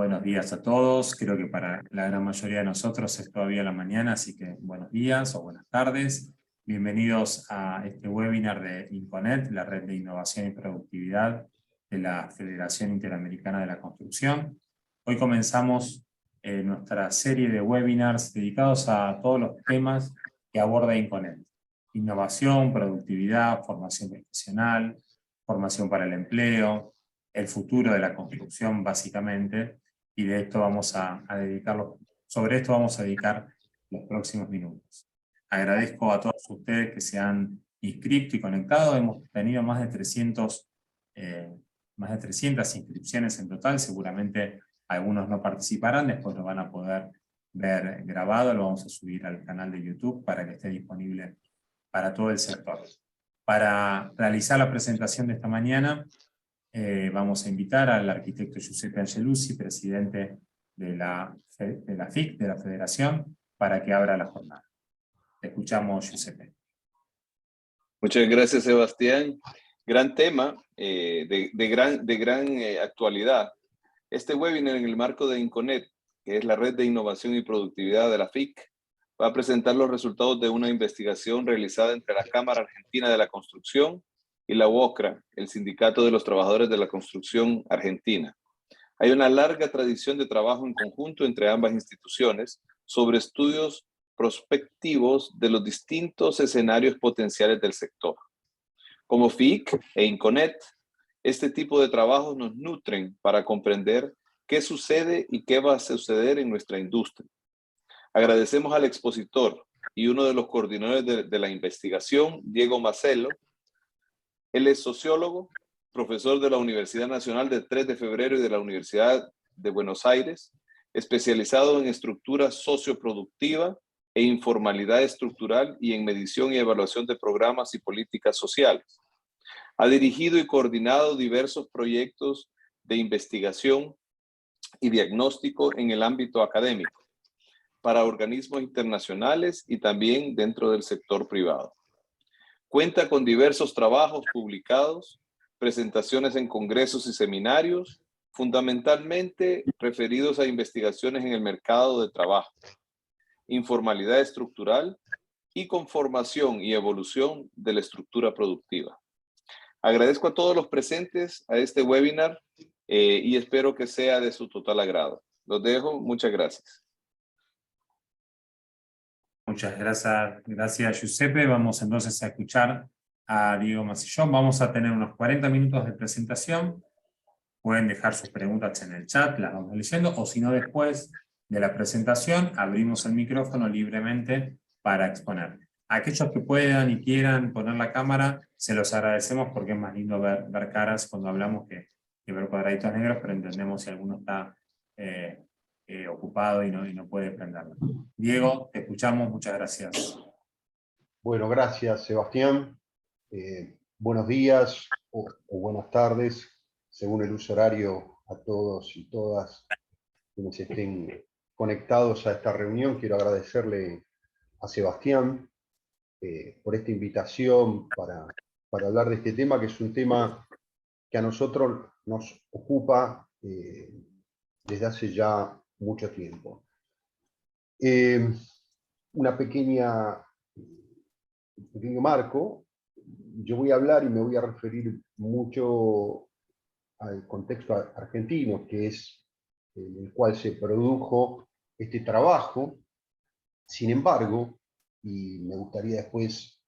Buenos días a todos. Creo que para la gran mayoría de nosotros es todavía la mañana, así que buenos días o buenas tardes. Bienvenidos a este webinar de INCONET, la Red de Innovación y Productividad de la Federación Interamericana de la Construcción. Hoy comenzamos nuestra serie de webinars dedicados a todos los temas que aborda INCONET. Innovación, productividad, formación profesional, formación para el empleo, el futuro de la construcción básicamente, y de esto vamos a dedicarlo, sobre esto vamos a dedicar los próximos minutos. Agradezco a todos ustedes que se han inscrito y conectado. Hemos tenido más de 300 inscripciones en total. Seguramente algunos no participarán, después lo van a poder ver grabado, lo vamos a subir al canal de YouTube para que esté disponible para todo el sector. Para realizar la presentación de esta mañana, vamos a invitar al arquitecto Giuseppe Angelucci, presidente de la FIC, de la Federación, para que abra la jornada. Te escuchamos, Giuseppe. Muchas gracias, Sebastián. Gran tema, de gran actualidad. Este webinar, en el marco de INCONET, que es la Red de Innovación y Productividad de la FIC, va a presentar los resultados de una investigación realizada entre la Cámara Argentina de la Construcción y la UOCRA, el Sindicato de los Trabajadores de la Construcción Argentina. Hay una larga tradición de trabajo en conjunto entre ambas instituciones sobre estudios prospectivos de los distintos escenarios potenciales del sector. Como FIC e INCONET, este tipo de trabajos nos nutren para comprender qué sucede y qué va a suceder en nuestra industria. Agradecemos al expositor y uno de los coordinadores de la investigación, Diego Macelo. Él es sociólogo, profesor de la Universidad Nacional de 3 de Febrero y de la Universidad de Buenos Aires, especializado en estructura socioproductiva e informalidad estructural y en medición y evaluación de programas y políticas sociales. Ha dirigido y coordinado diversos proyectos de investigación y diagnóstico en el ámbito académico, para organismos internacionales y también dentro del sector privado. Cuenta con diversos trabajos publicados, presentaciones en congresos y seminarios, fundamentalmente referidos a investigaciones en el mercado de trabajo, informalidad estructural y conformación y evolución de la estructura productiva. Agradezco a todos los presentes a este webinar y espero que sea de su total agrado. Los dejo, muchas gracias. Muchas gracias Giuseppe. Vamos entonces a escuchar a Diego Masillón. Vamos a tener unos 40 minutos de presentación. Pueden dejar sus preguntas en el chat, las vamos leyendo, o si no, después de la presentación abrimos el micrófono libremente para exponer. A aquellos que puedan y quieran poner la cámara, se los agradecemos porque es más lindo ver caras cuando hablamos que ver cuadraditos negros, pero entendemos si alguno está ocupado y no puede prenderlo. Diego, te escuchamos, muchas gracias. Bueno, gracias Sebastián. Buenos días o buenas tardes, según el uso horario, a todos y todas quienes estén conectados a esta reunión. Quiero agradecerle a Sebastián por esta invitación para hablar de este tema, que es un tema que a nosotros nos ocupa desde hace ya mucho tiempo. Un pequeño marco. Yo voy a hablar y me voy a referir mucho al contexto argentino, que es en el cual se produjo este trabajo. Sin embargo, y me gustaría después,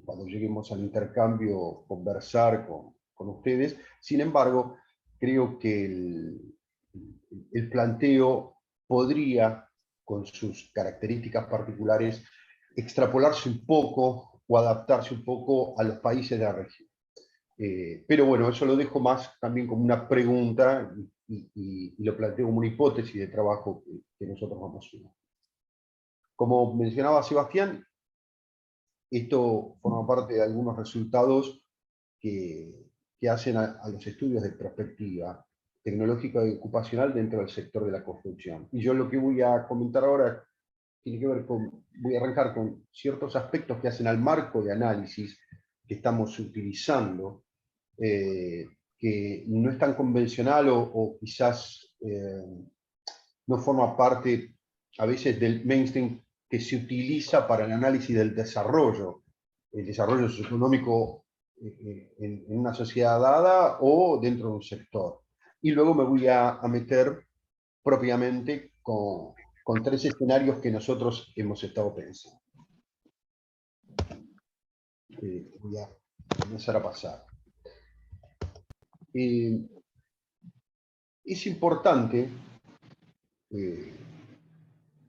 cuando lleguemos al intercambio, conversar con ustedes, sin embargo, creo que el planteo podría, con sus características particulares, extrapolarse un poco o adaptarse un poco a los países de la región. Pero bueno, eso lo dejo más también como una pregunta y lo planteo como una hipótesis de trabajo que nosotros vamos a hacer. Como mencionaba Sebastián, esto forma parte de algunos resultados que hacen a los estudios de perspectiva tecnológica y ocupacional dentro del sector de la construcción. Y yo lo que voy a comentar ahora tiene que ver voy a arrancar con ciertos aspectos que hacen al marco de análisis que estamos utilizando, que no es tan convencional o quizás no forma parte a veces del mainstream que se utiliza para el análisis del desarrollo, el desarrollo socioeconómico en una sociedad dada o dentro de un sector. Y luego me voy a meter propiamente con 3 escenarios que nosotros hemos estado pensando. Voy a comenzar a pasar. Es importante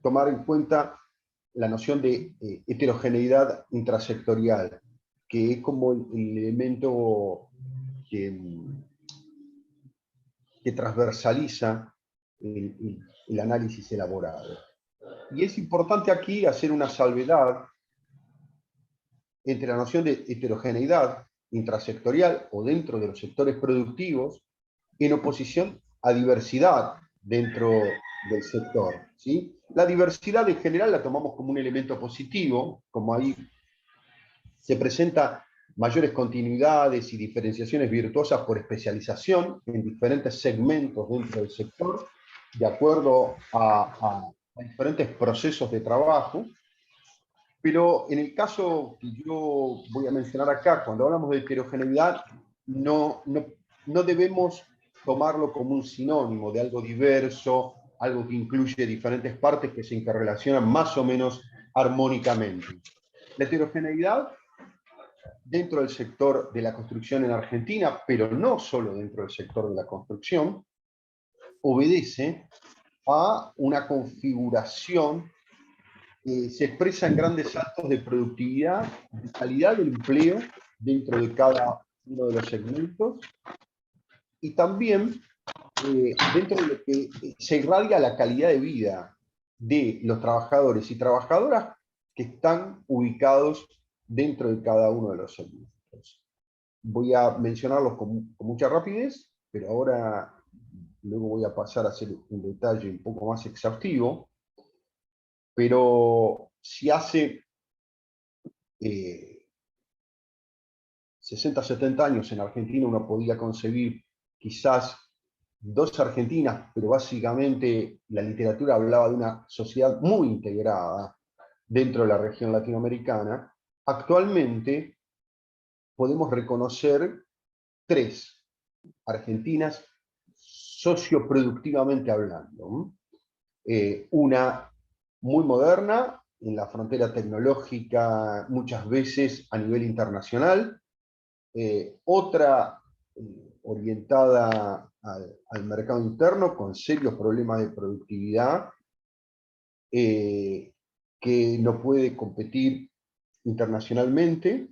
tomar en cuenta la noción de heterogeneidad intrasectorial, que es como el elemento que transversaliza el análisis elaborado. Y es importante aquí hacer una salvedad entre la noción de heterogeneidad intrasectorial o dentro de los sectores productivos en oposición a diversidad dentro del sector, ¿sí? La diversidad en general la tomamos como un elemento positivo, como ahí se presenta mayores continuidades y diferenciaciones virtuosas por especialización en diferentes segmentos dentro del sector, de acuerdo a diferentes procesos de trabajo. Pero en el caso que yo voy a mencionar acá, cuando hablamos de heterogeneidad, no debemos tomarlo como un sinónimo de algo diverso, algo que incluye diferentes partes que se interrelacionan más o menos armónicamente. La heterogeneidad dentro del sector de la construcción en Argentina, pero no solo dentro del sector de la construcción, obedece a una configuración que se expresa en grandes saltos de productividad, de calidad del empleo dentro de cada uno de los segmentos, y también dentro de lo que se irradia la calidad de vida de los trabajadores y trabajadoras que están ubicados dentro de cada uno de los segmentos. Voy a mencionarlos con mucha rapidez, pero ahora luego voy a pasar a hacer un detalle un poco más exhaustivo. Pero si hace 60, 70 años en Argentina uno podía concebir quizás 2 Argentinas, pero básicamente la literatura hablaba de una sociedad muy integrada dentro de la región latinoamericana, actualmente podemos reconocer 3 Argentinas socioproductivamente hablando. Una muy moderna, en la frontera tecnológica muchas veces a nivel internacional, otra orientada al mercado interno con serios problemas de productividad, que no puede competir internacionalmente,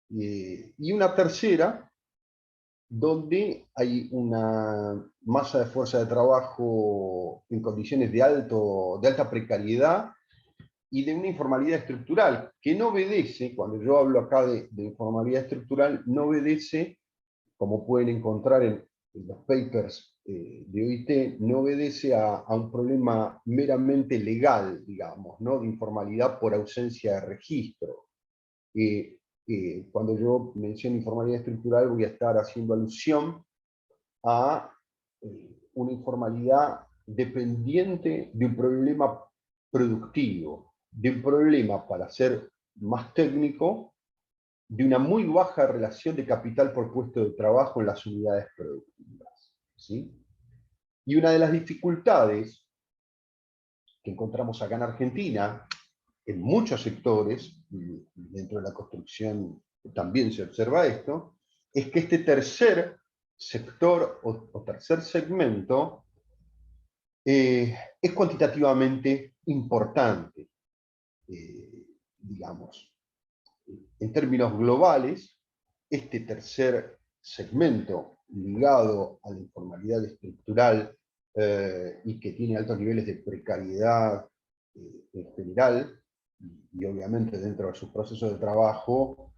y una tercera donde hay una masa de fuerza de trabajo en condiciones de alta precariedad y de una informalidad estructural, que no obedece, cuando yo hablo acá de informalidad estructural, no obedece, como pueden encontrar en los papers de OIT, no obedece a un problema meramente legal, digamos, ¿no? De informalidad por ausencia de registro. Cuando yo menciono informalidad estructural voy a estar haciendo alusión a una informalidad dependiente de un problema productivo, de un problema, para ser más técnico, de una muy baja relación de capital por puesto de trabajo en las unidades productivas, ¿sí? Y una de las dificultades que encontramos acá en Argentina, en muchos sectores, y dentro de la construcción también se observa esto, es que este tercer sector o tercer segmento es cuantitativamente importante, digamos. En términos globales, este tercer segmento ligado a la informalidad estructural y que tiene altos niveles de precariedad en general, y obviamente dentro de sus procesos de trabajo,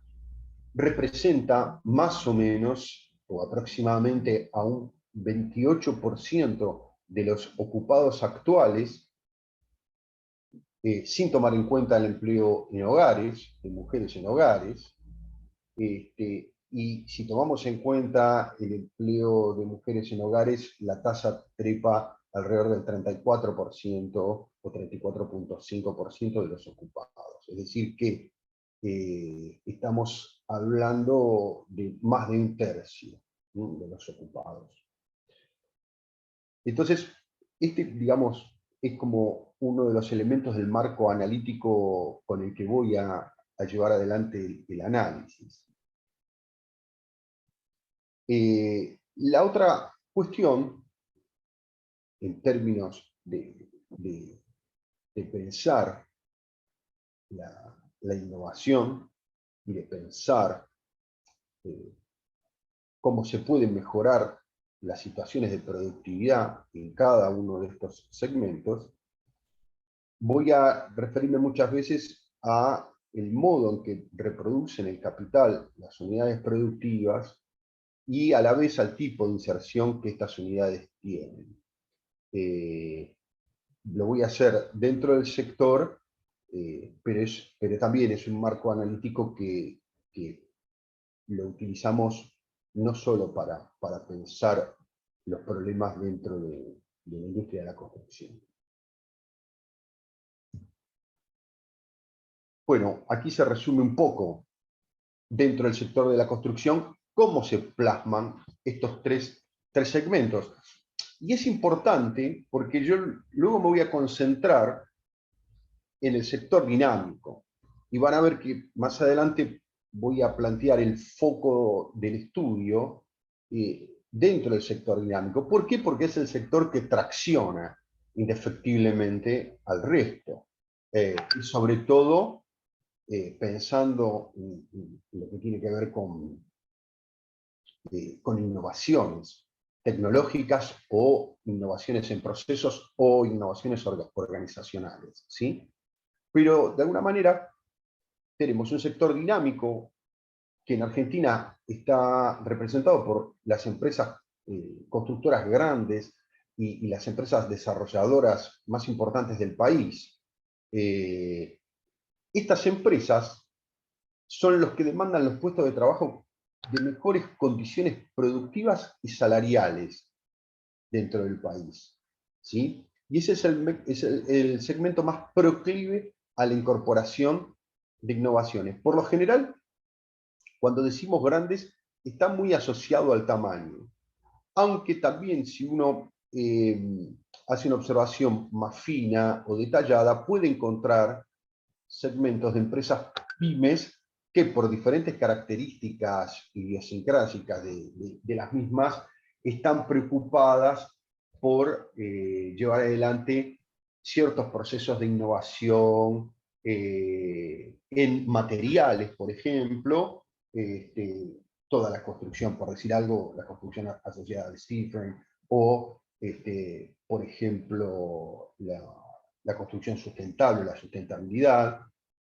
representa más o menos, o aproximadamente a un 28% de los ocupados actuales, sin tomar en cuenta el empleo en hogares, de mujeres en hogares, y si tomamos en cuenta el empleo de mujeres en hogares, la tasa trepa alrededor del 34% o 34.5% de los ocupados. Es decir que estamos hablando de más de un tercio, ¿no?, de los ocupados. Entonces, digamos, es como uno de los elementos del marco analítico con el que voy a llevar adelante el análisis. La otra cuestión, en términos de pensar la innovación y de pensar cómo se pueden mejorar las situaciones de productividad en cada uno de estos segmentos, voy a referirme muchas veces a el modo en que reproducen el capital las unidades productivas y a la vez al tipo de inserción que estas unidades tienen. Lo voy a hacer dentro del sector, pero también es un marco analítico que lo utilizamos no solo para pensar los problemas dentro de la industria de la construcción. Bueno, aquí se resume un poco, dentro del sector de la construcción, cómo se plasman estos tres segmentos. Y es importante porque yo luego me voy a concentrar en el sector dinámico. Y van a ver que más adelante voy a plantear el foco del estudio dentro del sector dinámico. ¿Por qué? Porque es el sector que tracciona indefectiblemente al resto. Y sobre todo, pensando en lo que tiene que ver con innovaciones tecnológicas o innovaciones en procesos o innovaciones organizacionales, ¿sí? Pero de alguna manera tenemos un sector dinámico que en Argentina está representado por las empresas constructoras grandes y las empresas desarrolladoras más importantes del país. Estas empresas son los que demandan los puestos de trabajo de mejores condiciones productivas y salariales dentro del país, ¿sí? Y ese es el segmento más proclive a la incorporación de innovaciones. Por lo general, cuando decimos grandes, está muy asociado al tamaño, aunque también si uno hace una observación más fina o detallada, puede encontrar segmentos de empresas pymes que por diferentes características idiosincrásicas de las mismas están preocupadas por llevar adelante ciertos procesos de innovación en materiales, por ejemplo, toda la construcción, por decir algo, la construcción asociada al steel frame, o, por ejemplo, la construcción sustentable, la sustentabilidad,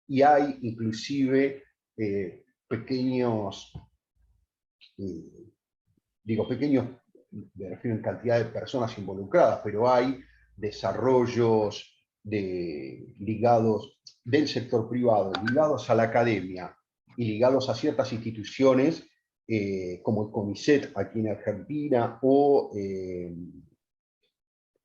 y hay inclusive pequeños, me refiero en cantidad de personas involucradas, pero hay desarrollos ligados del sector privado, ligados a la academia y ligados a ciertas instituciones como el CONICET aquí en Argentina o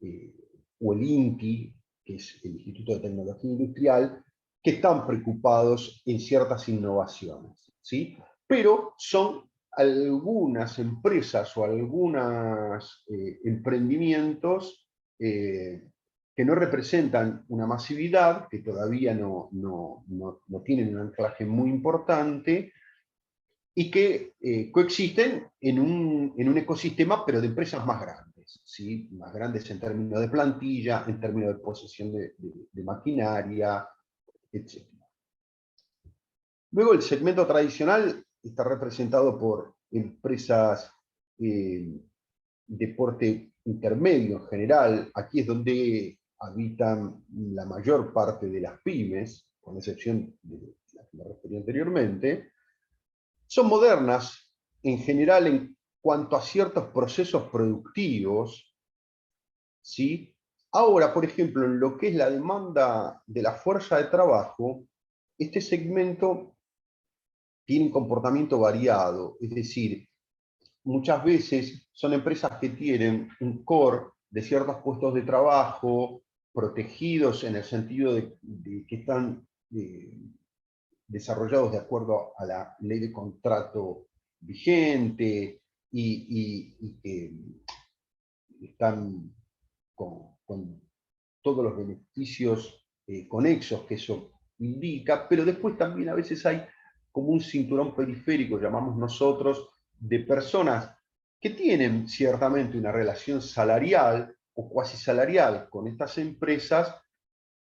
el INTI, que es el Instituto de Tecnología Industrial, que están preocupados en ciertas innovaciones, ¿sí? Pero son algunas empresas o algunos emprendimientos que no representan una masividad, que todavía no tienen un anclaje muy importante, y que coexisten en un ecosistema, pero de empresas más grandes, ¿sí? Más grandes en términos de plantilla, en términos de posesión de maquinaria, etc. Luego el segmento tradicional está representado por empresas de porte intermedio en general. Aquí es donde habitan la mayor parte de las pymes, con excepción de las que me referí anteriormente. Son modernas en general en cuanto a ciertos procesos productivos, ¿sí? Ahora, por ejemplo, en lo que es la demanda de la fuerza de trabajo, este segmento tiene un comportamiento variado, es decir, muchas veces son empresas que tienen un core de ciertos puestos de trabajo protegidos en el sentido de que están desarrollados de acuerdo a la ley de contrato vigente y que están con todos los beneficios conexos que eso indica, pero después también a veces hay como un cinturón periférico, llamamos nosotros, de personas que tienen ciertamente una relación salarial o cuasi salarial con estas empresas,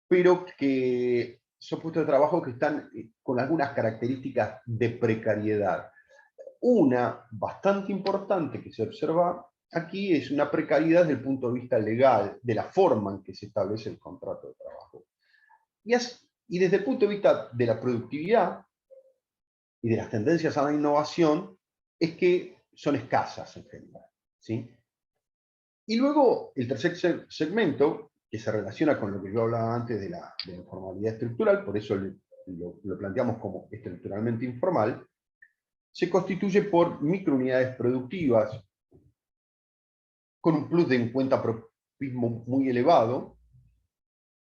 pero que son puestos de trabajo que están con algunas características de precariedad. Una bastante importante que se observa aquí es una precariedad desde el punto de vista legal, de la forma en que se establece el contrato de trabajo. Y desde el punto de vista de la productividad y de las tendencias a la innovación, es que son escasas en general, ¿sí? Y luego el tercer segmento, que se relaciona con lo que yo hablaba antes de la informalidad estructural, por eso lo planteamos como estructuralmente informal, se constituye por microunidades productivas, con un plus de encuentapropismo muy elevado,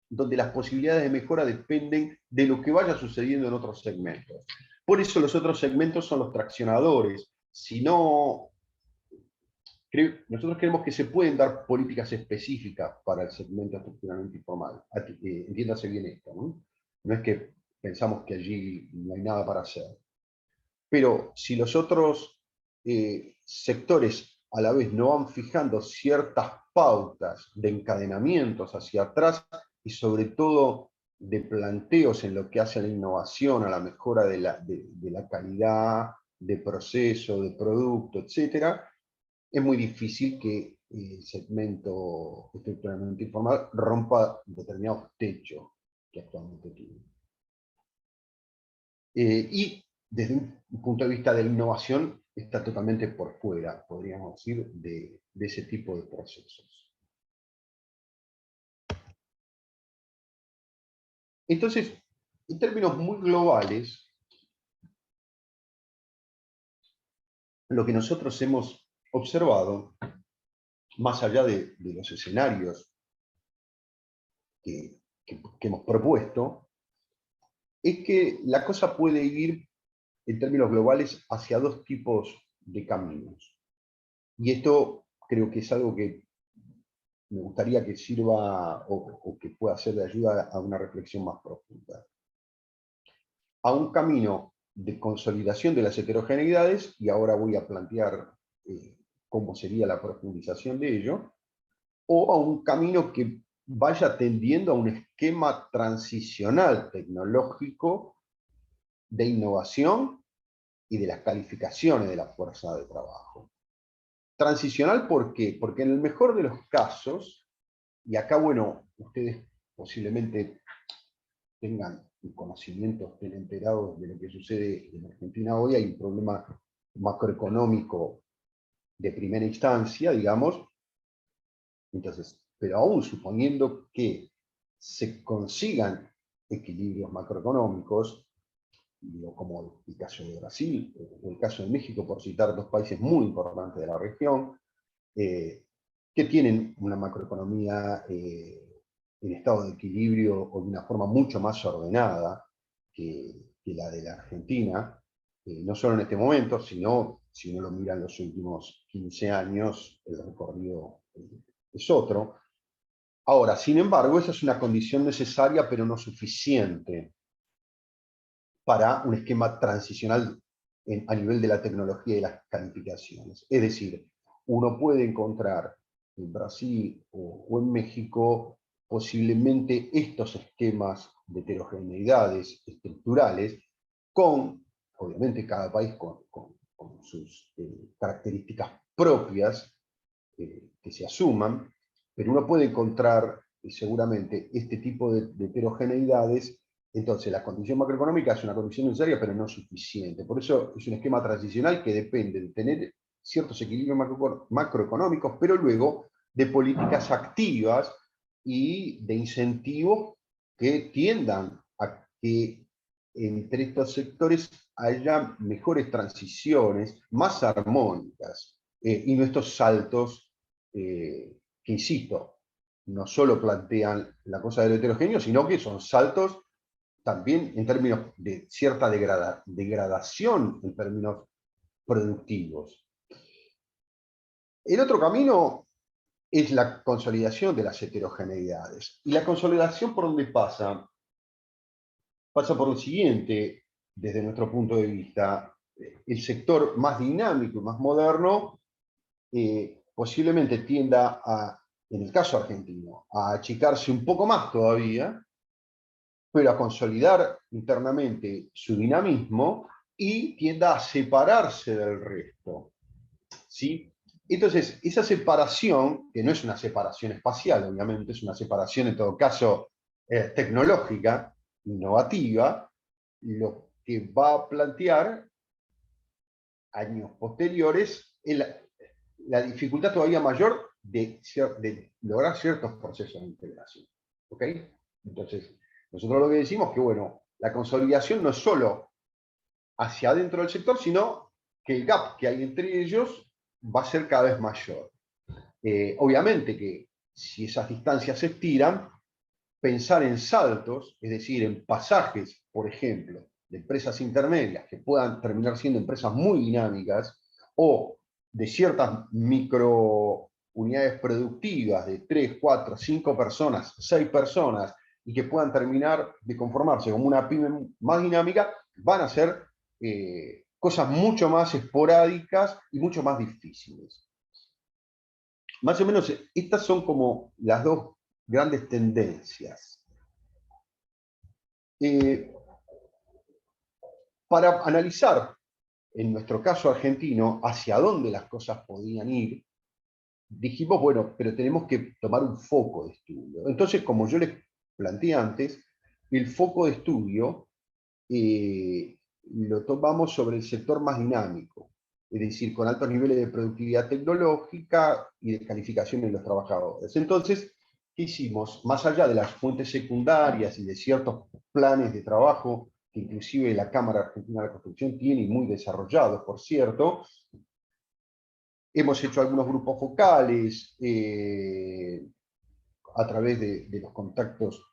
donde las posibilidades de mejora dependen de lo que vaya sucediendo en otros segmentos. Por eso los otros segmentos son los traccionadores. Si no, nosotros creemos que se pueden dar políticas específicas para el segmento estructuralmente informal. Entiéndase bien esto, ¿no? No es que pensamos que allí no hay nada para hacer. Pero si los otros sectores a la vez no van fijando ciertas pautas de encadenamientos hacia atrás y sobre todo de planteos en lo que hace a la innovación, a la mejora de la calidad de proceso, de producto, etc., es muy difícil que el segmento estructuralmente informal rompa determinados techos que actualmente tiene. Y desde un punto de vista de la innovación, está totalmente por fuera, podríamos decir, de ese tipo de procesos. Entonces, en términos muy globales, lo que nosotros hemos observado, más allá de los escenarios que hemos propuesto, es que la cosa puede ir, en términos globales, hacia dos tipos de caminos. Y esto creo que es algo que me gustaría que sirva o que pueda ser de ayuda a una reflexión más profunda. A un camino de consolidación de las heterogeneidades, y ahora voy a plantear cómo sería la profundización de ello, o a un camino que vaya tendiendo a un esquema transicional tecnológico de innovación y de las calificaciones de la fuerza de trabajo. Transicional, ¿por qué? Porque en el mejor de los casos, y acá, bueno, ustedes posiblemente tengan un conocimiento, estén enterados de lo que sucede en Argentina hoy, hay un problema macroeconómico de primera instancia, digamos. Entonces, pero aún suponiendo que se consigan equilibrios macroeconómicos, como el caso de Brasil o el caso de México, por citar dos países muy importantes de la región, que tienen una macroeconomía en estado de equilibrio o de una forma mucho más ordenada que la de la Argentina, no solo en este momento, sino si uno lo mira en los últimos 15 años, el recorrido es otro. Ahora, sin embargo, esa es una condición necesaria, pero no suficiente para un esquema transicional a nivel de la tecnología y las calificaciones. Es decir, uno puede encontrar en Brasil o en México posiblemente estos esquemas de heterogeneidades estructurales, con, obviamente, cada país con sus características propias que se asuman, pero uno puede encontrar seguramente este tipo de heterogeneidades. Entonces, la condición macroeconómica es una condición necesaria, pero no suficiente. Por eso es un esquema transicional que depende de tener ciertos equilibrios macroeconómicos, pero luego de políticas activas y de incentivos que tiendan a que entre estos sectores haya mejores transiciones, más armónicas, y no estos saltos que que insisto, no solo plantean la cosa de lo heterogéneo, sino que son saltos también en términos de cierta degradación en términos productivos. El otro camino es la consolidación de las heterogeneidades. ¿Y la consolidación por dónde pasa? Pasa por lo siguiente, desde nuestro punto de vista. El sector más dinámico y más moderno posiblemente tienda a, en el caso argentino, a achicarse un poco más todavía, pero a consolidar internamente su dinamismo y tienda a separarse del resto, ¿sí? Entonces, esa separación, que no es una separación espacial, obviamente, es una separación en todo caso tecnológica, innovativa, lo que va a plantear años posteriores es la dificultad todavía mayor de lograr ciertos procesos de integración. ¿Ok? Entonces, nosotros lo que decimos es que, bueno, la consolidación no es solo hacia adentro del sector, sino que el gap que hay entre ellos va a ser cada vez mayor. Obviamente que si esas distancias se estiran, pensar en saltos, es decir, en pasajes, por ejemplo, de empresas intermedias que puedan terminar siendo empresas muy dinámicas, o de ciertas micro unidades productivas de 3, 4, 5 personas, 6 personas, y que puedan terminar de conformarse como una pyme más dinámica, van a ser cosas mucho más esporádicas y mucho más difíciles. Más o menos estas son como las dos grandes tendencias. Para analizar, en nuestro caso argentino, hacia dónde las cosas podían ir, dijimos, bueno, pero tenemos que tomar un foco de estudio. Entonces, como yo les planteé antes, el foco de estudio lo tomamos sobre el sector más dinámico, es decir, con altos niveles de productividad tecnológica y de calificación de los trabajadores. Entonces, ¿qué hicimos? Más allá de las fuentes secundarias y de ciertos planes de trabajo que inclusive la Cámara Argentina de la Construcción tiene y muy desarrollados, por cierto, hemos hecho algunos grupos focales a través de los contactos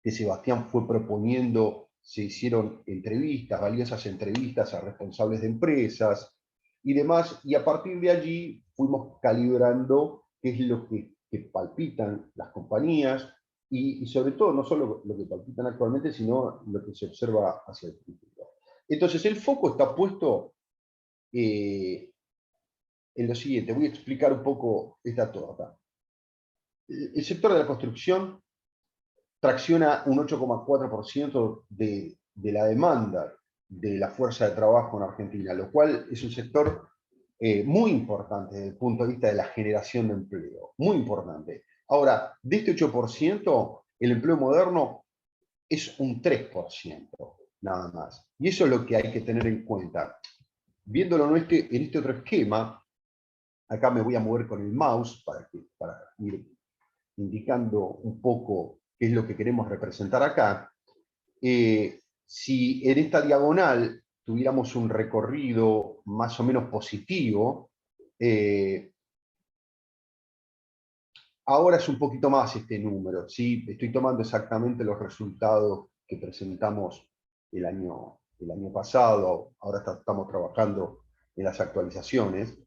que Sebastián fue proponiendo. Se hicieron entrevistas, valiosas entrevistas a responsables de empresas y demás, y a partir de allí fuimos calibrando qué es lo que palpitan las compañías, y sobre todo no solo lo que palpitan actualmente, sino lo que se observa hacia el futuro. Entonces el foco está puesto en lo siguiente. Voy a explicar un poco esta torta. El sector de la construcción tracciona un 8,4% de la demanda de la fuerza de trabajo en Argentina, lo cual es un sector muy importante desde el punto de vista de la generación de empleo, muy importante. Ahora, de este 8%, el empleo moderno es un 3%, nada más. Y eso es lo que hay que tener en cuenta. Viéndolo en este otro esquema, acá me voy a mover con el mouse para ir indicando un poco qué es lo que queremos representar acá. Si en esta diagonal tuviéramos un recorrido más o menos positivo, ahora es un poquito más este número, ¿sí? Estoy tomando exactamente los resultados que presentamos el año pasado, ahora estamos trabajando en las actualizaciones,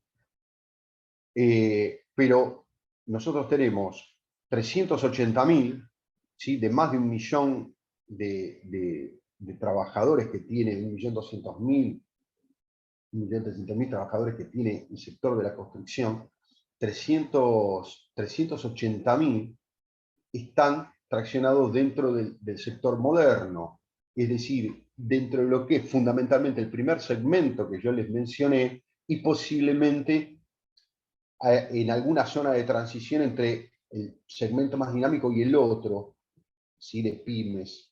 pero nosotros tenemos 380.000, ¿sí? De más de 1 millón de trabajadores que tiene, 1.200.000, 1.300.000 trabajadores que tiene el sector de la construcción, 380.000 están traccionados dentro del sector moderno, es decir, dentro de lo que es fundamentalmente el primer segmento que yo les mencioné, y posiblemente en alguna zona de transición entre el segmento más dinámico y el otro, ¿sí? De pymes.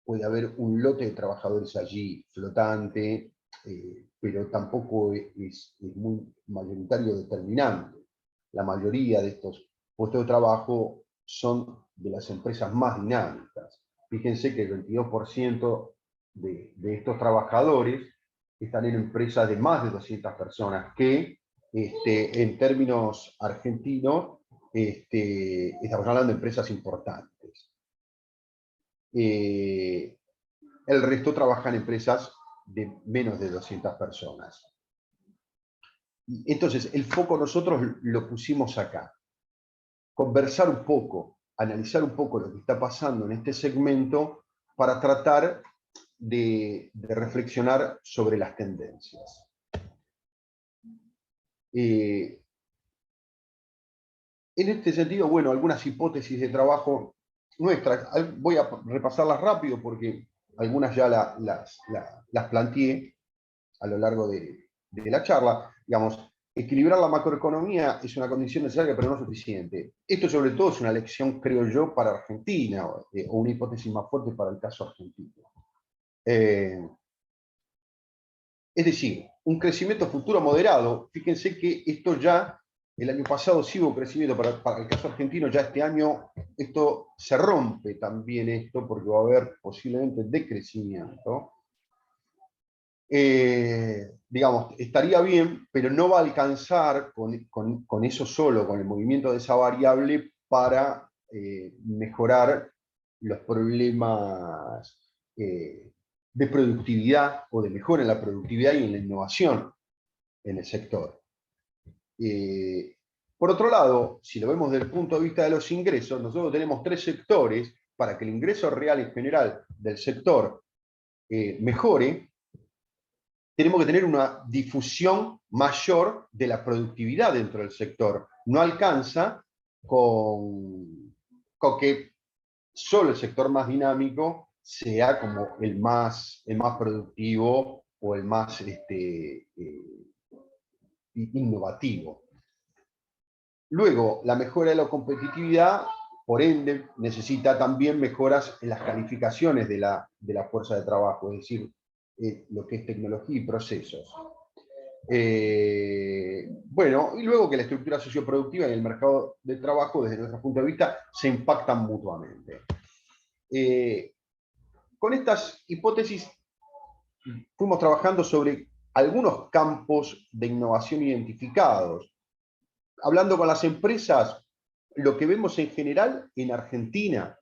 Puede haber un lote de trabajadores allí flotante, pero tampoco es muy mayoritario determinante. La mayoría de estos puestos de trabajo son de las empresas más dinámicas. Fíjense que el 22% de estos trabajadores están en empresas de más de 200 personas, que en términos argentinos estamos hablando de empresas importantes. El resto trabaja en empresas de menos de 200 personas. Entonces, el foco nosotros lo pusimos acá. Conversar un poco, analizar un poco lo que está pasando en este segmento para tratar de reflexionar sobre las tendencias. En este sentido, bueno, algunas hipótesis de trabajo nuestras, voy a repasarlas rápido porque algunas ya las planteé a lo largo de la charla. Digamos, equilibrar la macroeconomía es una condición necesaria, pero no suficiente. Esto sobre todo es una lección, creo yo, para Argentina, o una hipótesis más fuerte para el caso argentino. Es decir, un crecimiento futuro moderado. Fíjense que esto ya, el año pasado sí hubo crecimiento, para el caso argentino ya este año esto se rompe también esto, porque va a haber posiblemente decrecimiento. Digamos, estaría bien, pero no va a alcanzar con eso solo, con el movimiento de esa variable, para mejorar los problemas de productividad o de mejora en la productividad y en la innovación en el sector. Por otro lado, si lo vemos desde el punto de vista de los ingresos, nosotros tenemos 3 sectores para que el ingreso real en general del sector mejore. Tenemos que tener una difusión mayor de la productividad dentro del sector. No alcanza con que solo el sector más dinámico sea como el más productivo o el más innovativo. Luego, la mejora de la competitividad, por ende, necesita también mejoras en las calificaciones de la fuerza de trabajo, es decir, lo que es tecnología y procesos. Bueno, y luego que la estructura socioproductiva y el mercado de trabajo, desde nuestro punto de vista, se impactan mutuamente. Con estas hipótesis fuimos trabajando sobre algunos campos de innovación identificados. Hablando con las empresas, lo que vemos en general en Argentina,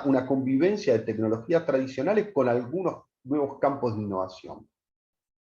una convivencia de tecnologías tradicionales con algunos nuevos campos de innovación.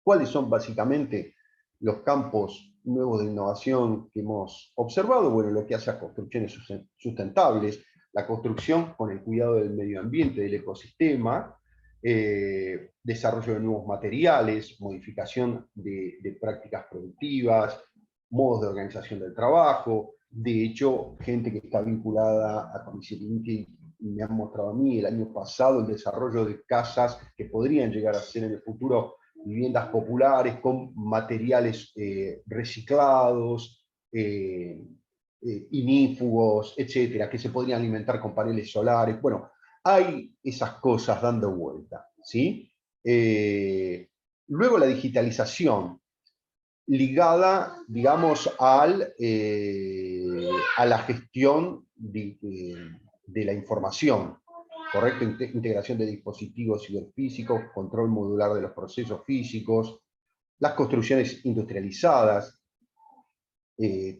¿Cuáles son básicamente los campos nuevos de innovación que hemos observado? Bueno, lo que hace a construcciones sustentables, la construcción con el cuidado del medio ambiente, del ecosistema, desarrollo de nuevos materiales, modificación de prácticas productivas, modos de organización del trabajo. De hecho, gente que está vinculada a Comisionín, que me han mostrado a mí el año pasado el desarrollo de casas que podrían llegar a ser en el futuro viviendas populares con materiales reciclados, inífugos, etcétera, que se podrían alimentar con paneles solares. Bueno, hay esas cosas dando vuelta, ¿sí? Luego la digitalización, ligada, digamos, a la gestión de la información, correcta integración de dispositivos ciberfísicos, control modular de los procesos físicos, las construcciones industrializadas.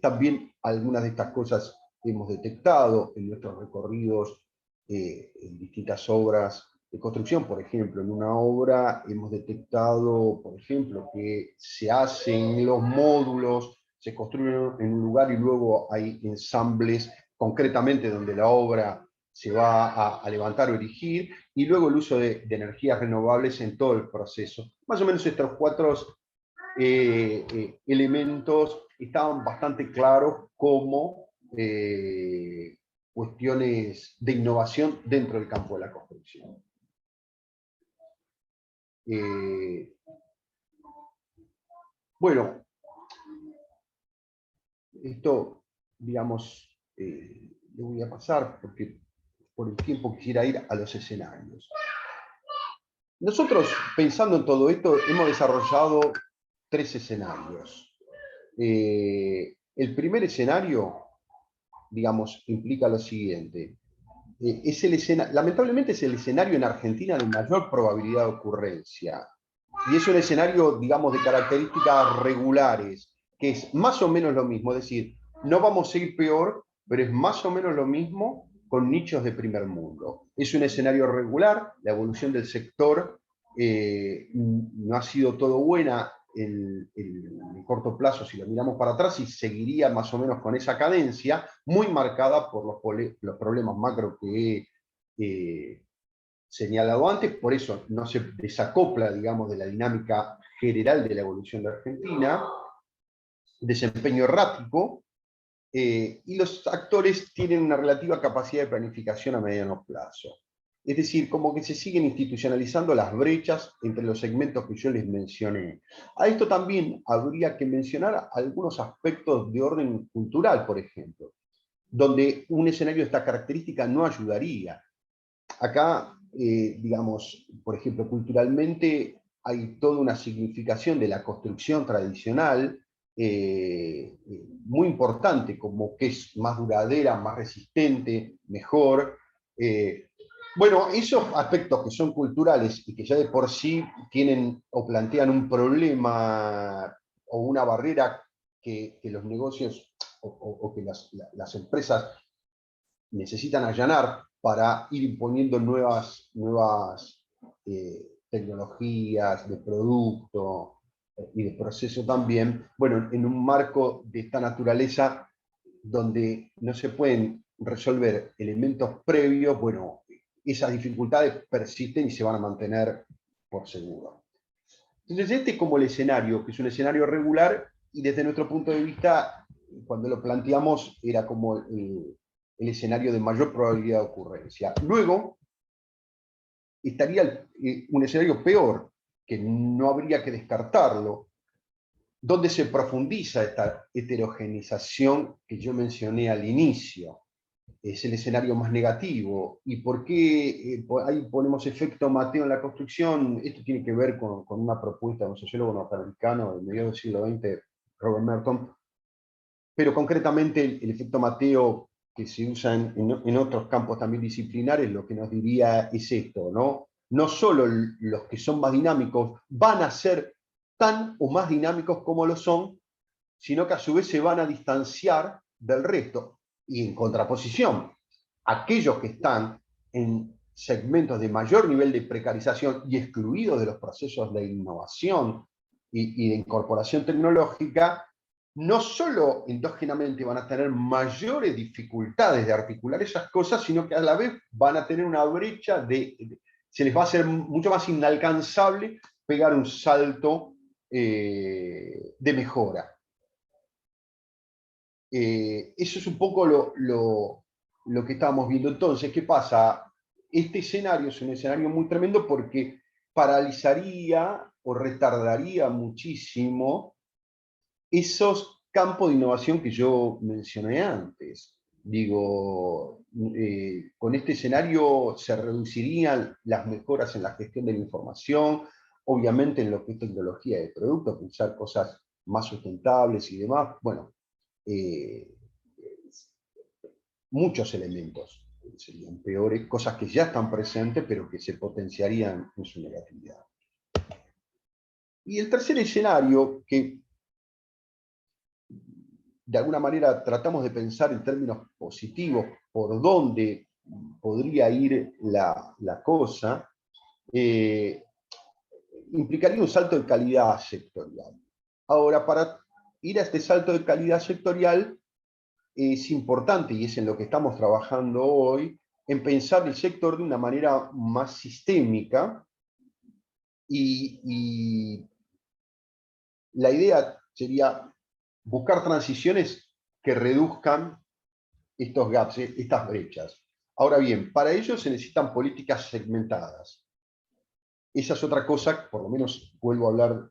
También algunas de estas cosas hemos detectado en nuestros recorridos en distintas obras de construcción. Por ejemplo, en una obra hemos detectado, por ejemplo, que se hacen los módulos, se construyen en un lugar y luego hay ensambles concretamente donde la obra se va a levantar o erigir, y luego el uso de energías renovables en todo el proceso. Más o menos estos 4 elementos estaban bastante claros como cuestiones de innovación dentro del campo de la construcción. Bueno, esto, digamos, lo voy a pasar porque por el tiempo quisiera ir a los escenarios. Nosotros, pensando en todo esto, hemos desarrollado 3 escenarios. El primer escenario, digamos, implica lo siguiente. Lamentablemente es el escenario en Argentina de mayor probabilidad de ocurrencia. Y es un escenario, digamos, de características regulares, que es más o menos lo mismo. Es decir, no vamos a ir peor, pero es más o menos lo mismo con nichos de primer mundo. Es un escenario regular, la evolución del sector no ha sido todo buena en corto plazo si lo miramos para atrás y seguiría más o menos con esa cadencia, muy marcada por los problemas macro que he señalado antes, por eso no se desacopla, digamos, de la dinámica general de la evolución de Argentina, desempeño errático, y los actores tienen una relativa capacidad de planificación a mediano plazo. Es decir, como que se siguen institucionalizando las brechas entre los segmentos que yo les mencioné. A esto también habría que mencionar algunos aspectos de orden cultural, por ejemplo, donde un escenario de esta característica no ayudaría. Acá, digamos, por ejemplo, culturalmente hay toda una significación de la construcción tradicional muy importante, como que es más duradera, más resistente, mejor. Bueno, esos aspectos que son culturales y que ya de por sí tienen o plantean un problema o una barrera que los negocios o que las empresas necesitan allanar para ir imponiendo nuevas tecnologías de producto y de proceso también, bueno, en un marco de esta naturaleza donde no se pueden resolver elementos previos, bueno, esas dificultades persisten y se van a mantener por seguro. Entonces, este es como el escenario, que es un escenario regular, y desde nuestro punto de vista, cuando lo planteamos, era como el escenario de mayor probabilidad de ocurrencia. Luego, estaría un escenario peor, que no habría que descartarlo, donde se profundiza esta heterogenización que yo mencioné al inicio. Es el escenario más negativo. ¿Y por qué ahí ponemos efecto Mateo en la construcción? Esto tiene que ver con una propuesta de un sociólogo norteamericano del mediados del siglo XX, Robert Merton, pero concretamente el efecto Mateo, que se usa en otros campos también disciplinares, lo que nos diría es esto, ¿no? No solo los que son más dinámicos van a ser tan o más dinámicos como lo son, sino que a su vez se van a distanciar del resto. Y en contraposición, aquellos que están en segmentos de mayor nivel de precarización y excluidos de los procesos de innovación y de incorporación tecnológica, no solo endógenamente van a tener mayores dificultades de articular esas cosas, sino que a la vez van a tener una brecha se les va a hacer mucho más inalcanzable pegar un salto de mejora. Eso es un poco lo que estábamos viendo. Entonces, ¿qué pasa? Este escenario es un escenario muy tremendo porque paralizaría o retardaría muchísimo esos campos de innovación que yo mencioné antes. Digo, con este escenario se reducirían las mejoras en la gestión de la información, obviamente en lo que es tecnología de producto, pensar cosas más sustentables y demás. Bueno, eh, muchos elementos serían peores, cosas que ya están presentes, pero que se potenciarían en su negatividad. Y el tercer escenario, que de alguna manera tratamos de pensar en términos positivos por dónde podría ir la cosa, implicaría un salto de calidad sectorial. Ahora, para ir a este salto de calidad sectorial, es importante, y es en lo que estamos trabajando hoy, en pensar el sector de una manera más sistémica, y la idea sería buscar transiciones que reduzcan estos gaps, estas brechas. Ahora bien, para ello se necesitan políticas segmentadas. Esa es otra cosa, por lo menos vuelvo a hablar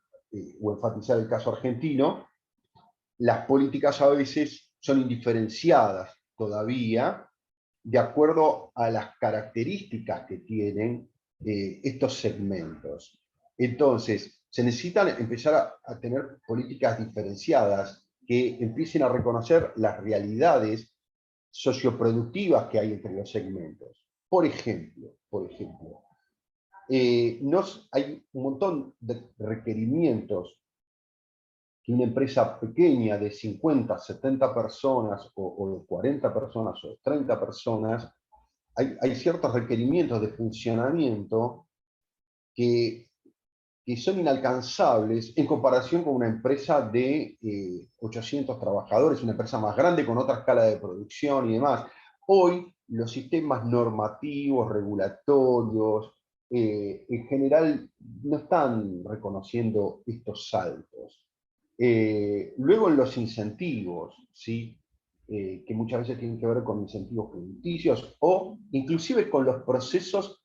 o enfatizar el caso argentino. Las políticas a veces son indiferenciadas todavía de acuerdo a las características que tienen estos segmentos. Entonces, se necesitan empezar a tener políticas diferenciadas que empiecen a reconocer las realidades socioproductivas que hay entre los segmentos. Por ejemplo, hay un montón de requerimientos que una empresa pequeña de 50, 70 personas, o de 40 personas, o de 30 personas, hay ciertos requerimientos de funcionamiento que son inalcanzables en comparación con una empresa de 800 trabajadores, una empresa más grande con otra escala de producción y demás. Hoy los sistemas normativos, regulatorios, en general no están reconociendo estos saltos. Luego en los incentivos, ¿sí? Que muchas veces tienen que ver con incentivos crediticios o inclusive con los procesos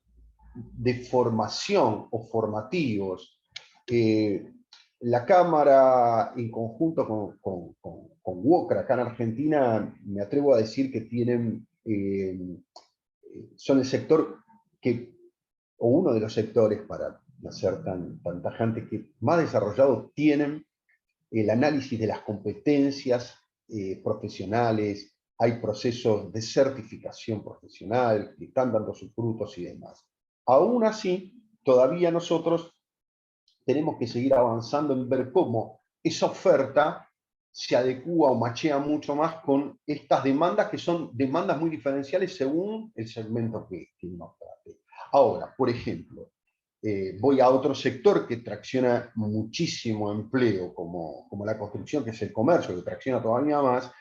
de formación o formativos. La Cámara, en conjunto con Walker, acá en Argentina, me atrevo a decir que tienen, son el sector que, o uno de los sectores, para no ser tan tajante, que más desarrollado tienen el análisis de las competencias profesionales, hay procesos de certificación profesional que están dando sus frutos y demás. Aún así, todavía nosotros tenemos que seguir avanzando en ver cómo esa oferta se adecúa o machea mucho más con estas demandas, que son demandas muy diferenciales según el segmento que uno trate. Ahora, por ejemplo, voy a otro sector que tracciona muchísimo empleo, como la construcción, que es el comercio, que tracciona todavía más.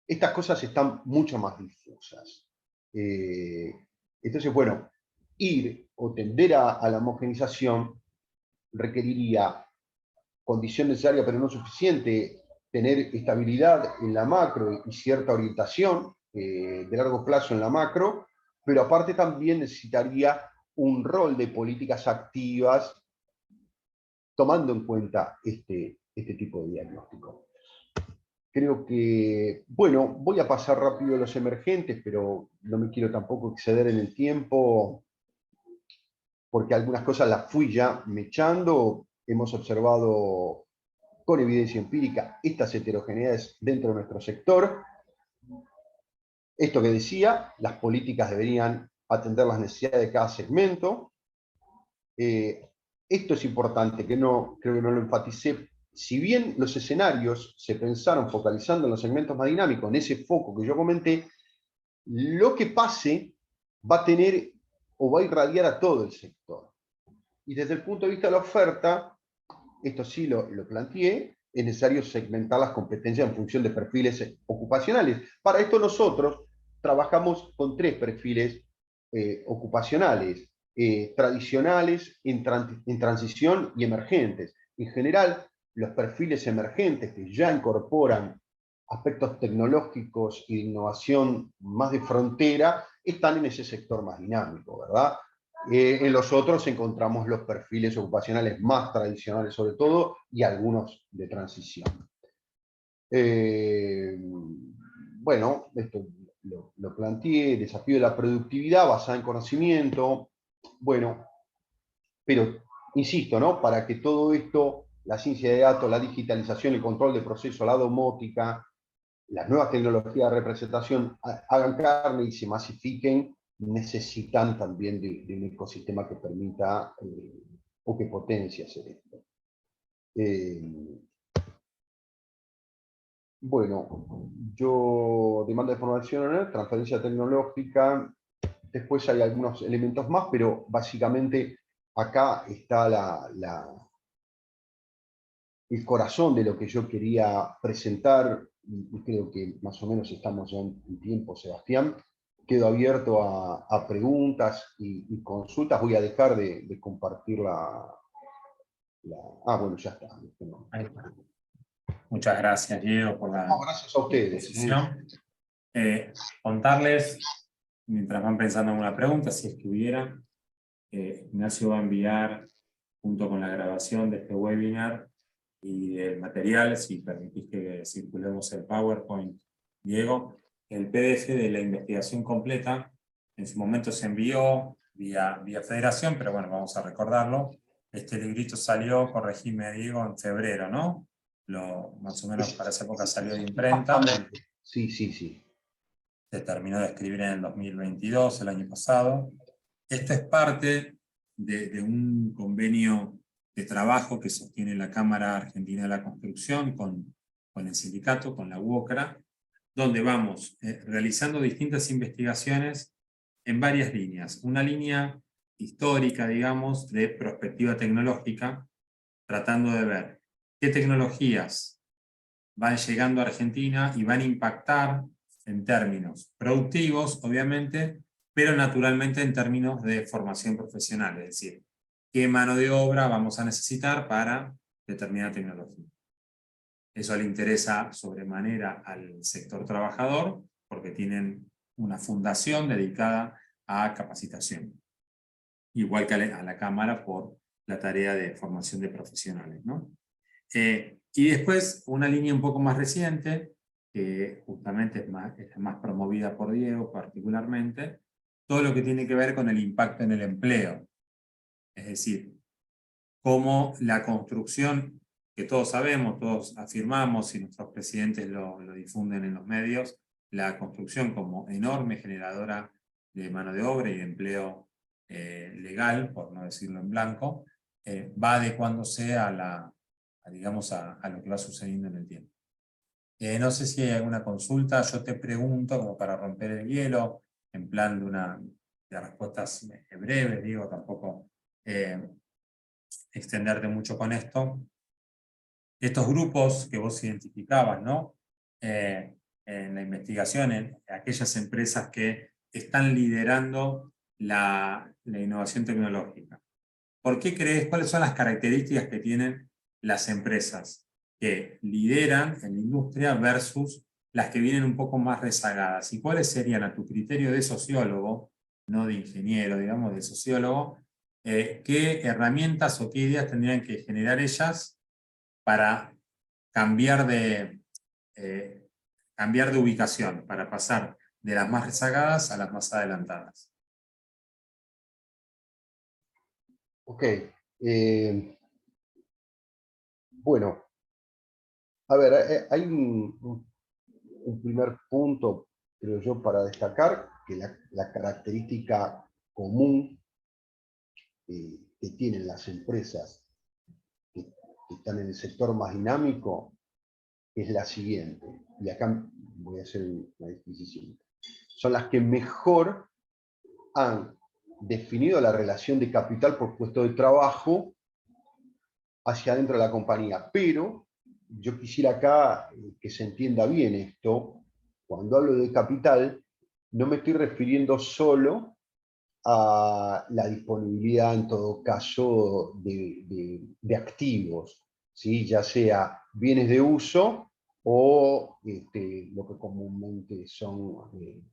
Estas cosas están mucho más difusas. Entonces, bueno, ir o tender a la homogenización requeriría condición necesaria pero no suficiente, tener estabilidad en la macro y cierta orientación de largo plazo en la macro, pero aparte también necesitaría un rol de políticas activas tomando en cuenta este tipo de diagnóstico. Creo que, bueno, voy a pasar rápido a los emergentes, pero no me quiero tampoco exceder en el tiempo, porque algunas cosas las fui ya mechando. Hemos observado con evidencia empírica estas heterogeneidades dentro de nuestro sector. Esto que decía, las políticas deberían atender las necesidades de cada segmento. Esto es importante, creo que no lo enfaticé. Si bien los escenarios se pensaron focalizando en los segmentos más dinámicos, en ese foco que yo comenté, lo que pase va a tener o va a irradiar a todo el sector. Y desde el punto de vista de la oferta, esto sí lo planteé, es necesario segmentar las competencias en función de perfiles ocupacionales. Para esto nosotros trabajamos con 3 perfiles ocupacionales, tradicionales, en transición y emergentes. En general, los perfiles emergentes que ya incorporan aspectos tecnológicos e innovación más de frontera, están en ese sector más dinámico, ¿verdad? En los otros encontramos los perfiles ocupacionales más tradicionales sobre todo, y algunos de transición. Bueno, esto lo planteé, desafío de la productividad basada en conocimiento. Bueno, pero insisto, ¿no? Para que todo esto, la ciencia de datos, la digitalización, el control de procesos, la domótica, las nuevas tecnologías de representación hagan carne y se masifiquen, necesitan también de un ecosistema que permita o que potencie hacer esto. Bueno, yo demanda de formación, transferencia tecnológica, después hay algunos elementos más, pero básicamente acá está el corazón de lo que yo quería presentar, y creo que más o menos estamos ya en tiempo, Sebastián. Quedo abierto a preguntas y consultas. Voy a dejar de compartir bueno, ya está. Ahí está. Muchas gracias, Diego, por la gracias a ustedes. exposición. Contarles, mientras van pensando en una pregunta, si es que hubiera, Ignacio va a enviar, junto con la grabación de este webinar y del material, si permitís que circulemos el PowerPoint, Diego, el PDF de la investigación completa. En su momento se envió vía Federación, pero bueno, vamos a recordarlo. Este librito salió, corregime, Diego, en febrero, ¿no? Más o menos para esa época salió de imprenta. Sí. Se terminó de escribir en el 2022, el año pasado. Esto es parte de un convenio de trabajo que sostiene la Cámara Argentina de la Construcción con el sindicato, con la UOCRA, donde vamos realizando distintas investigaciones en varias líneas. Una línea histórica, digamos, de prospectiva tecnológica, tratando de ver qué tecnologías van llegando a Argentina y van a impactar en términos productivos, obviamente, pero naturalmente en términos de formación profesional, es decir, qué mano de obra vamos a necesitar para determinada tecnología. Eso le interesa sobremanera al sector trabajador, porque tienen una fundación dedicada a capacitación, igual que a la Cámara por la tarea de formación de profesionales, ¿no? Y después una línea un poco más reciente, que justamente es más promovida por Diego particularmente, todo lo que tiene que ver con el impacto en el empleo. Es decir, cómo la construcción, que todos sabemos, todos afirmamos, y nuestros presidentes lo difunden en los medios, la construcción como enorme generadora de mano de obra y de empleo legal, por no decirlo en blanco, va adecuándose digamos, a lo que va sucediendo en el tiempo. No sé si hay alguna consulta, yo te pregunto, como para romper el hielo, en plan de respuestas breves, digo, tampoco extenderte mucho con esto. Estos grupos que vos identificabas, ¿no? En la investigación, en aquellas empresas que están liderando la innovación tecnológica. ¿Por qué crees? ¿Cuáles son las características que tienen las empresas que lideran en la industria versus las que vienen un poco más rezagadas? ¿Y cuáles serían, a tu criterio de sociólogo, no de ingeniero, digamos, de sociólogo, qué herramientas o qué ideas tendrían que generar ellas para cambiar de ubicación, para pasar de las más rezagadas a las más adelantadas? Ok. Bueno, a ver, hay un primer punto, creo yo, para destacar, que la característica común que tienen las empresas que están en el sector más dinámico es la siguiente, y acá voy a hacer una disquisición. Son las que mejor han definido la relación de capital por puesto de trabajo hacia adentro de la compañía, pero yo quisiera acá que se entienda bien esto. Cuando hablo de capital, no me estoy refiriendo solo a la disponibilidad, en todo caso, de activos, ¿sí? Ya sea bienes de uso o lo que comúnmente son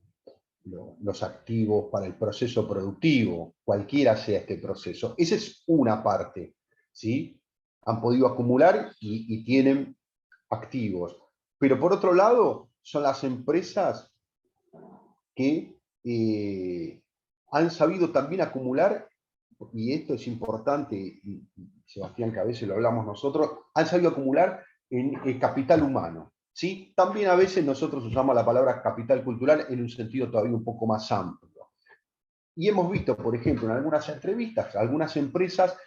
los activos para el proceso productivo, cualquiera sea este proceso. Esa es una parte, ¿sí? Han podido acumular y tienen activos. Pero por otro lado, son las empresas que han sabido también acumular, y esto es importante, y Sebastián, que a veces lo hablamos nosotros, han sabido acumular en capital humano. ¿Sí? También a veces nosotros usamos la palabra capital cultural en un sentido todavía un poco más amplio. Y hemos visto, por ejemplo, en algunas entrevistas, algunas empresas,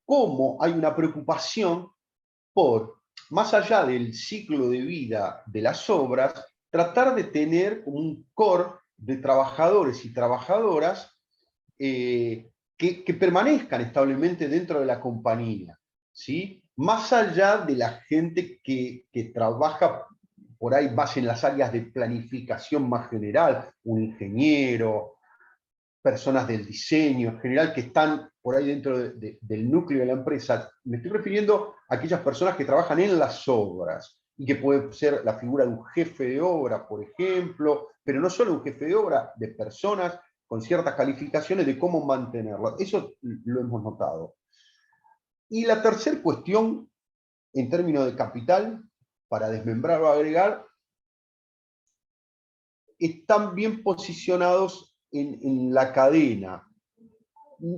cómo hay una preocupación por, más allá del ciclo de vida de las obras, tratar de tener un core de trabajadores y trabajadoras que permanezcan establemente dentro de la compañía, ¿sí? Más allá de la gente que trabaja por ahí más en las áreas de planificación más general, un ingeniero, personas del diseño en general que están por ahí dentro del núcleo de la empresa. Me estoy refiriendo a aquellas personas que trabajan en las obras y que puede ser la figura de un jefe de obra, por ejemplo, pero no solo un jefe de obra, de personas con ciertas calificaciones de cómo mantenerla. Eso lo hemos notado. Y la tercera cuestión, en términos de capital, para desmembrar o agregar, están bien posicionados en la cadena.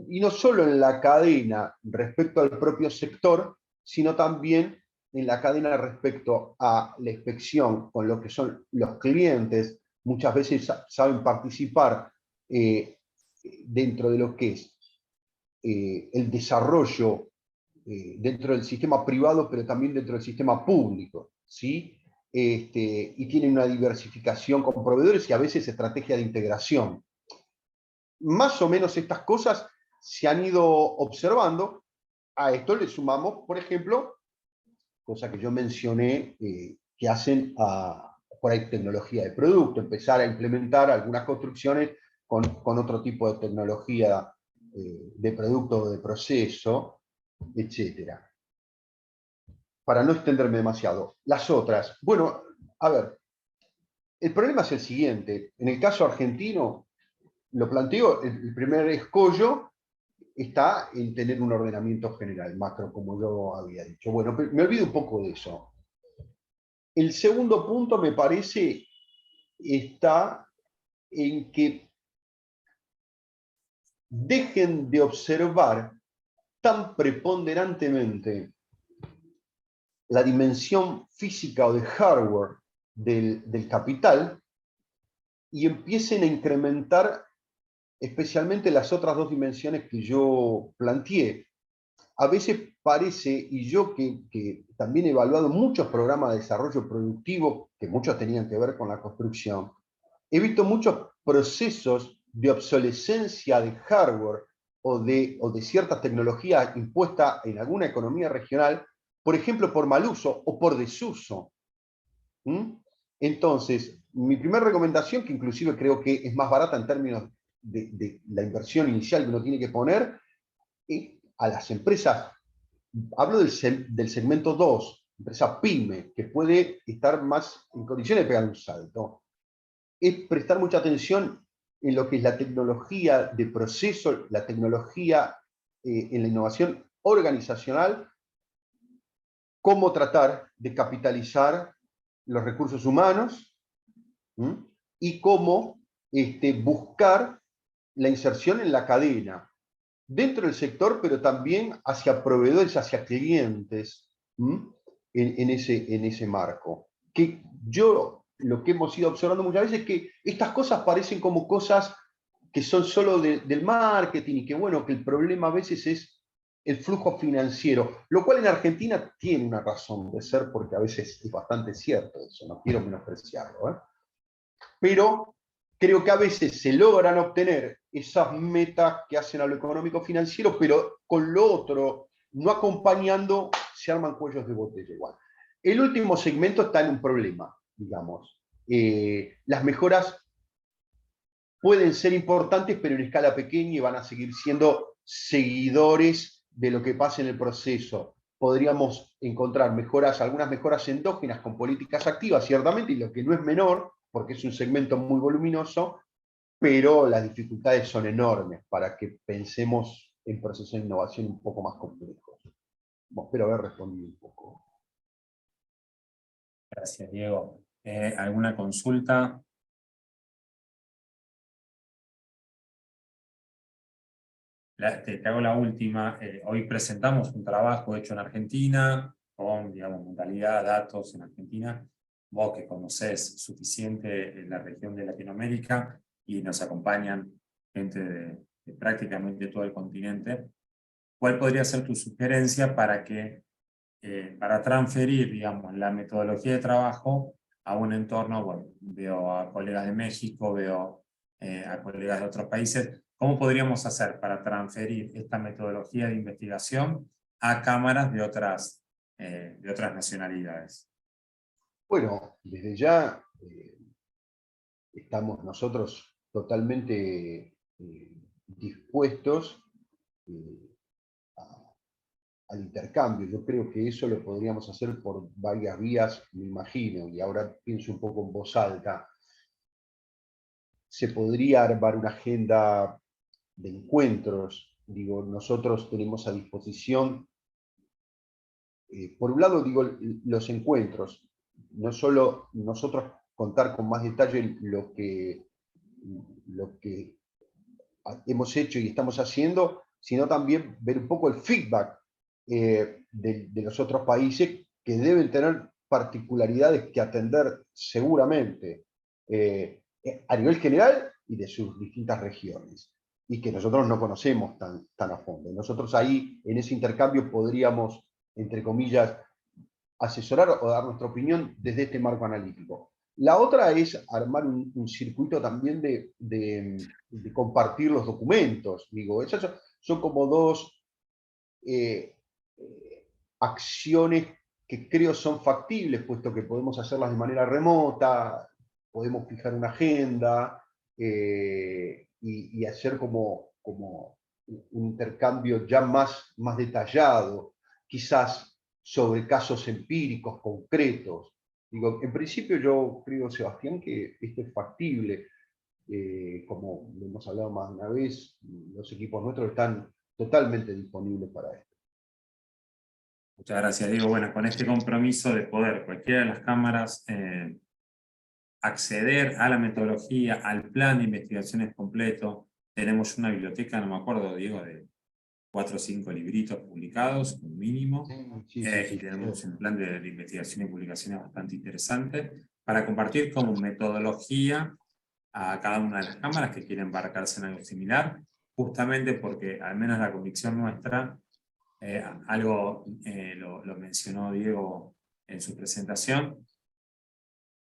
Y no solo en la cadena respecto al propio sector, sino también en la cadena respecto a la inspección con lo que son los clientes. Muchas veces saben participar dentro de lo que es el desarrollo dentro del sistema privado, pero también dentro del sistema público, ¿sí? Y tienen una diversificación con proveedores y a veces estrategia de integración. Más o menos estas cosas se han ido observando. A esto le sumamos, por ejemplo, cosa que yo mencioné, que hacen por ahí tecnología de producto, empezar a implementar algunas construcciones con otro tipo de tecnología de producto, de proceso, etc. Para no extenderme demasiado. Las otras, bueno, a ver, el problema es el siguiente. En el caso argentino, lo planteo, el primer escollo está en tener un ordenamiento general, macro, como yo había dicho. Bueno, me olvido un poco de eso. El segundo punto, me parece, está en que dejen de observar tan preponderantemente la dimensión física o de hardware del capital y empiecen a incrementar especialmente las otras dos dimensiones que yo planteé. A veces parece, y yo que también he evaluado muchos programas de desarrollo productivo, que muchos tenían que ver con la construcción, he visto muchos procesos de obsolescencia de hardware o de cierta tecnología impuesta en alguna economía regional, por ejemplo, por mal uso o por desuso. Entonces, mi primera recomendación, que inclusive creo que es más barata en términos de la inversión inicial que uno tiene que poner, a las empresas, hablo del segmento 2, empresa pyme, que puede estar más en condiciones de pegar un salto, es prestar mucha atención en lo que es la tecnología de proceso, la tecnología en la innovación organizacional, cómo tratar de capitalizar los recursos humanos, y cómo buscar la inserción en la cadena, dentro del sector, pero también hacia proveedores, hacia clientes, en ese marco. Que yo, lo que hemos ido observando muchas veces es que estas cosas parecen como cosas que son solo del marketing y que bueno, que el problema a veces es el flujo financiero, lo cual en Argentina tiene una razón de ser porque a veces es bastante cierto eso, no quiero menospreciarlo, ¿eh? Pero creo que a veces se logran obtener esas metas que hacen a lo económico financiero, pero con lo otro, no acompañando, se arman cuellos de botella igual. El último segmento está en un problema, digamos. Las mejoras pueden ser importantes, pero en escala pequeña y van a seguir siendo seguidores de lo que pasa en el proceso. Podríamos encontrar mejoras, algunas mejoras endógenas con políticas activas, ciertamente, y lo que no es menor, porque es un segmento muy voluminoso, pero las dificultades son enormes para que pensemos en procesos de innovación un poco más complejos. Bueno, espero haber respondido un poco. Gracias, Diego. ¿Alguna consulta? Te hago la última. Hoy presentamos un trabajo hecho en Argentina, con, digamos, modalidad, datos en Argentina. Vos que conocés suficiente la región de Latinoamérica y nos acompañan gente de prácticamente todo el continente, ¿cuál podría ser tu sugerencia para transferir, digamos, la metodología de trabajo a un entorno? Bueno, veo a colegas de México, veo a colegas de otros países. ¿Cómo podríamos hacer para transferir esta metodología de investigación a cámaras de otras nacionalidades? Bueno, desde ya estamos nosotros totalmente dispuestos al intercambio. Yo creo que eso lo podríamos hacer por varias vías, me imagino, y ahora pienso un poco en voz alta. Se podría armar una agenda de encuentros. Digo, nosotros tenemos a disposición, por un lado, digo, los encuentros, no solo nosotros contar con más detalle lo que hemos hecho y estamos haciendo, sino también ver un poco el feedback de los otros países que deben tener particularidades que atender seguramente a nivel general y de sus distintas regiones. y que nosotros no conocemos tan a fondo. Nosotros ahí, en ese intercambio, podríamos, entre comillas, asesorar o dar nuestra opinión desde este marco analítico. La otra es armar un circuito también de compartir los documentos. Digo, esas son como dos acciones que creo son factibles, puesto que podemos hacerlas de manera remota, podemos fijar una agenda y hacer como un intercambio ya más detallado, quizás sobre casos empíricos concretos. Digo, en principio yo creo, Sebastián, que esto es factible. Como lo hemos hablado más de una vez, los equipos nuestros están totalmente disponibles para esto. Muchas gracias, Diego. Bueno, con este compromiso de poder cualquiera de las cámaras acceder a la metodología, al plan de investigaciones completo, tenemos una biblioteca, no me acuerdo, Diego, de 4 o 5 libritos publicados, un mínimo, Sí, y tenemos un plan de investigación y publicaciones bastante interesante para compartir como metodología a cada una de las cámaras que quieren embarcarse en algo similar, justamente porque, al menos la convicción nuestra, algo lo mencionó Diego en su presentación,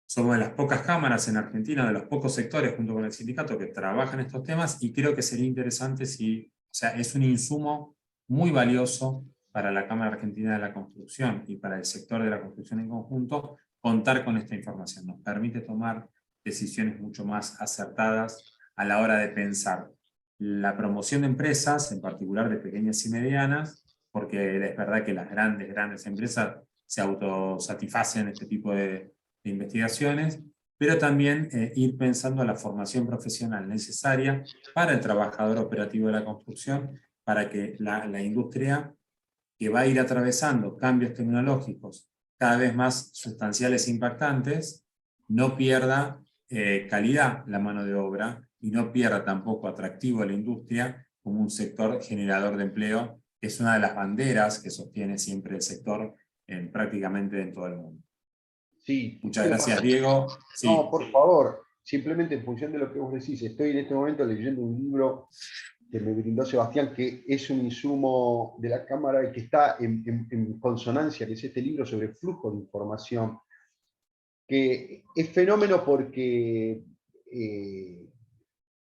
somos de las pocas cámaras en Argentina, de los pocos sectores junto con el sindicato que trabajan estos temas, y creo que sería interesante si, o sea, es un insumo muy valioso para la Cámara Argentina de la Construcción y para el sector de la construcción en conjunto, contar con esta información. Nos permite tomar decisiones mucho más acertadas a la hora de pensar la promoción de empresas, en particular de pequeñas y medianas, porque es verdad que las grandes empresas se autosatisfacen este tipo de investigaciones, pero también ir pensando la formación profesional necesaria para el trabajador operativo de la construcción, para que la industria, que va a ir atravesando cambios tecnológicos cada vez más sustanciales e impactantes, no pierda calidad la mano de obra y no pierda tampoco atractivo a la industria como un sector generador de empleo, que es una de las banderas que sostiene siempre el sector prácticamente en todo el mundo. Sí. Muchas gracias, Diego. Sí. No, por favor, simplemente en función de lo que vos decís, estoy en este momento leyendo un libro que me brindó Sebastián, que es un insumo de la Cámara y que está en consonancia, que es este libro sobre flujo de información, que es fenómeno porque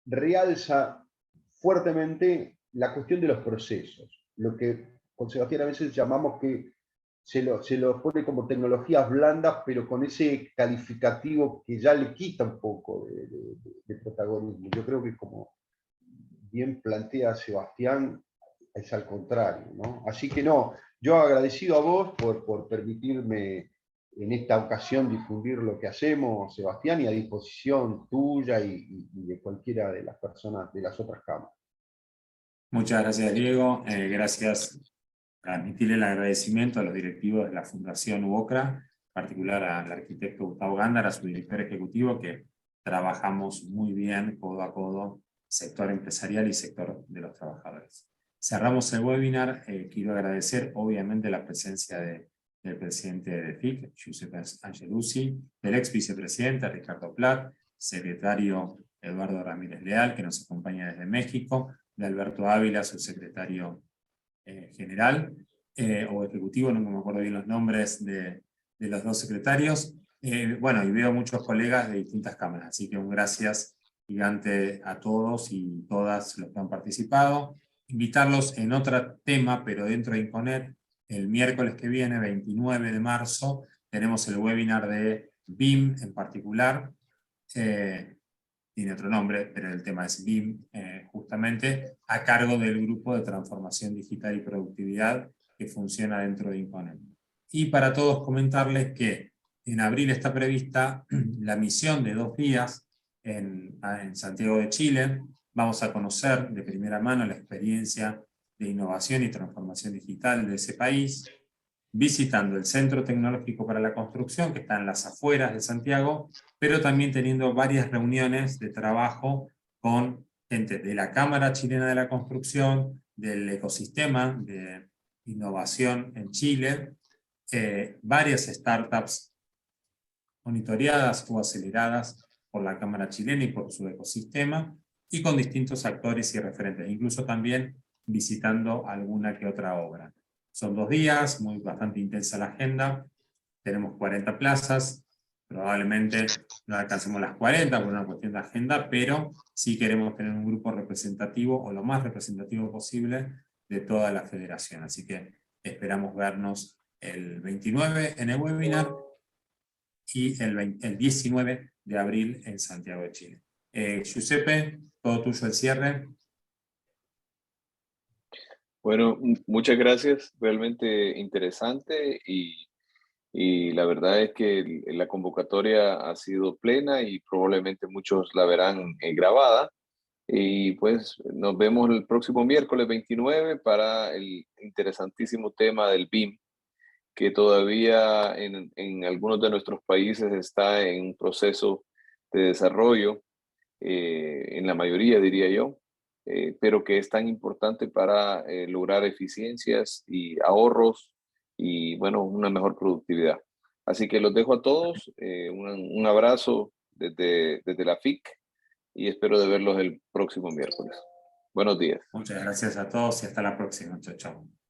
realza fuertemente la cuestión de los procesos, lo que con Sebastián a veces llamamos que se lo pone como tecnologías blandas, pero con ese calificativo que ya le quita un poco de protagonismo. Yo creo que, como bien plantea Sebastián, es al contrario, ¿no? Así que no, yo agradecido a vos por permitirme en esta ocasión difundir lo que hacemos, Sebastián, y a disposición tuya y de cualquiera de las personas de las otras cámaras. Muchas gracias, Diego. Gracias. Transmitirle el agradecimiento a los directivos de la Fundación UOCRA, en particular al arquitecto Gustavo Gándara, a su director ejecutivo, que trabajamos muy bien, codo a codo, sector empresarial y sector de los trabajadores. Cerramos el webinar. Quiero agradecer, obviamente, la presencia del presidente de FIC, Giuseppe Angelucci, del ex vicepresidente Ricardo Plat, secretario Eduardo Ramírez Leal, que nos acompaña desde México, de Alberto Ávila, su secretario general o ejecutivo, no me acuerdo bien los nombres de los dos secretarios. Bueno, y veo muchos colegas de distintas cámaras, así que un gracias gigante a todos y todas los que han participado. Invitarlos en otro tema, pero dentro de Inconet, el miércoles que viene, 29 de marzo, tenemos el webinar de BIM en particular. Tiene otro nombre, pero el tema es BIM, justamente, a cargo del Grupo de Transformación Digital y Productividad que funciona dentro de Inconet. Y para todos comentarles que en abril está prevista la misión de 2 días en Santiago de Chile. Vamos a conocer de primera mano la experiencia de innovación y transformación digital de ese país, visitando el Centro Tecnológico para la Construcción, que está en las afueras de Santiago, pero también teniendo varias reuniones de trabajo con gente de la Cámara Chilena de la Construcción, del ecosistema de innovación en Chile, varias startups monitoreadas o aceleradas por la Cámara Chilena y por su ecosistema, y con distintos actores y referentes, incluso también visitando alguna que otra obra. Son 2 días, bastante intensa la agenda, tenemos 40 plazas, probablemente no alcancemos las 40 por una cuestión de agenda, pero sí queremos tener un grupo representativo, o lo más representativo posible, de toda la federación. Así que esperamos vernos el 29 en el webinar y el 19 de abril en Santiago de Chile. Giuseppe, todo tuyo el cierre. Bueno, muchas gracias, realmente interesante y la verdad es que la convocatoria ha sido plena y probablemente muchos la verán grabada. Y pues nos vemos el próximo miércoles 29 para el interesantísimo tema del BIM, que todavía en algunos de nuestros países está en un proceso de desarrollo, en la mayoría diría yo, pero que es tan importante para lograr eficiencias y ahorros y bueno, una mejor productividad. Así que los dejo a todos, un abrazo desde la FIC y espero de verlos el próximo miércoles. Buenos días. Muchas gracias a todos y hasta la próxima. Chao, chao.